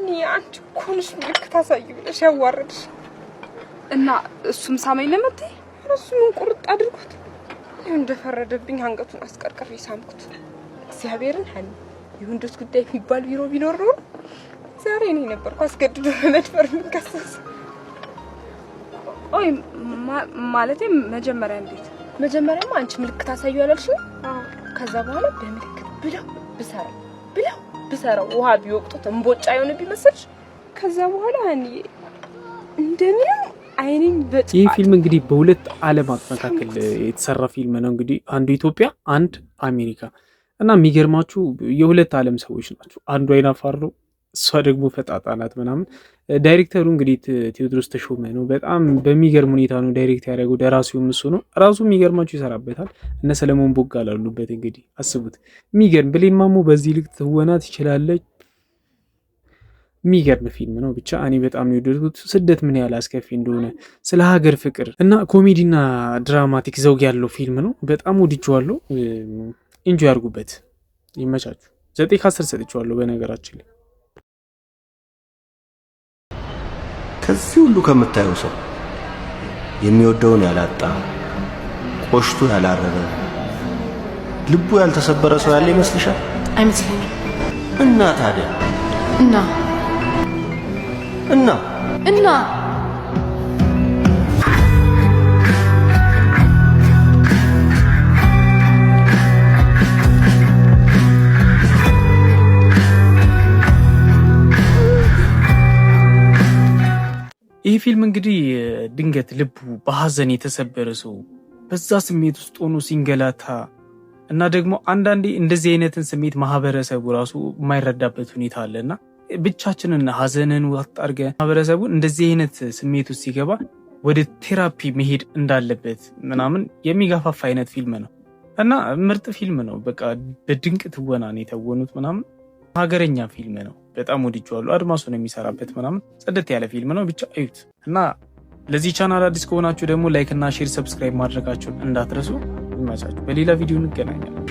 ሀኒ አንቺ ኮንሽ ምልክት አሳይ ብለሽ ያዋረድሽ እና እሱም ሳመኝ ለምትይ እሱን ቁርጥ አድርጎት እንደፈረደብኝ አንገቱን አስቀርቅሬ ሳምኩት። እግዚአብሔርን ሀኒ የወንዶች ጉዳይ የሚባል ቢሮ ቢኖር ነው ዛሬ እኔ ነበርኩ አስገድዶ በመድፈር ምንከሰስ። ኦይ ማለቴ መጀመሪያ እንዴት መጀመሪያማ አንቺ ምልክት አሳዩ ያላልሽ ከዛ በኋላ በምልክት ብለው ብሰራው ውሃ ቢወቅጡት እንቦጫ የሆነ ቢመስልሽ ከዛ በኋላ ሀኒ እንደምንም አይኔን በጣም ይህ ፊልም እንግዲህ በሁለት ዓለማት መካከል የተሰራ ፊልም ነው። እንግዲህ አንዱ ኢትዮጵያ አንድ አሜሪካ እና የሚገርማችሁ የሁለት ዓለም ሰዎች ናቸው። አንዱ አይናፋር ነው፣ እሷ ደግሞ ፈጣጣ ናት ምናምን። ዳይሬክተሩ እንግዲህ ቴዎድሮስ ተሾመ ነው። በጣም በሚገርም ሁኔታ ነው ዳይሬክት ያደረገው። ደራሲውም እሱ ነው። ራሱ የሚገርማችሁ ይሰራበታል። እነ ሰለሞን ቦጋለ አሉበት። እንግዲህ አስቡት፣ የሚገርም ብሌን ማሞ በዚህ ልክ ትወና ትችላለች። የሚገርም ፊልም ነው። ብቻ እኔ በጣም ነው የወደድኩት። ስደት ምን ያህል አስከፊ እንደሆነ ስለ ሀገር ፍቅር እና ኮሜዲና ድራማቲክ ዘውግ ያለው ፊልም ነው። በጣም ወድጄዋለሁ። ኢንጆይ አድርጉበት። ይመቻችሁ። 9/10 ሰጥቼዋለሁ በነገራችን ላይ። ከዚህ ሁሉ ከምታየው ሰው የሚወደውን ያላጣ ቆሽቶ ያላረረ ልቡ ያልተሰበረ ሰው ያለ ይመስልሻል? አይመስለኝም። እና ታዲያ እና ይህ ፊልም እንግዲህ ድንገት ልቡ በሐዘን የተሰበረ ሰው በዛ ስሜት ውስጥ ሆኖ ሲንገላታ እና ደግሞ አንዳንዴ እንደዚህ አይነትን ስሜት ማህበረሰቡ ራሱ የማይረዳበት ሁኔታ አለና ብቻችንን ሐዘንን ወጣርገ ማህበረሰቡን እንደዚህ አይነት ስሜት ውስጥ ሲገባ ወደ ቴራፒ መሄድ እንዳለበት ምናምን የሚጋፋፋ አይነት ፊልም ነው እና ምርጥ ፊልም ነው። በቃ በድንቅ ትወና ነው የተወኑት ምናምን። ሀገረኛ ፊልም ነው። በጣም ወድጄዋለሁ። አድማሱ ነው የሚሰራበት ምናምን። ጽድት ያለ ፊልም ነው። ብቻ እዩት እና ለዚህ ቻናል አዲስ ከሆናችሁ ደግሞ ላይክ እና ሼር፣ ሰብስክራይብ ማድረጋችሁን እንዳትረሱ። ይመቻችሁ። በሌላ ቪዲዮ እንገናኛለን።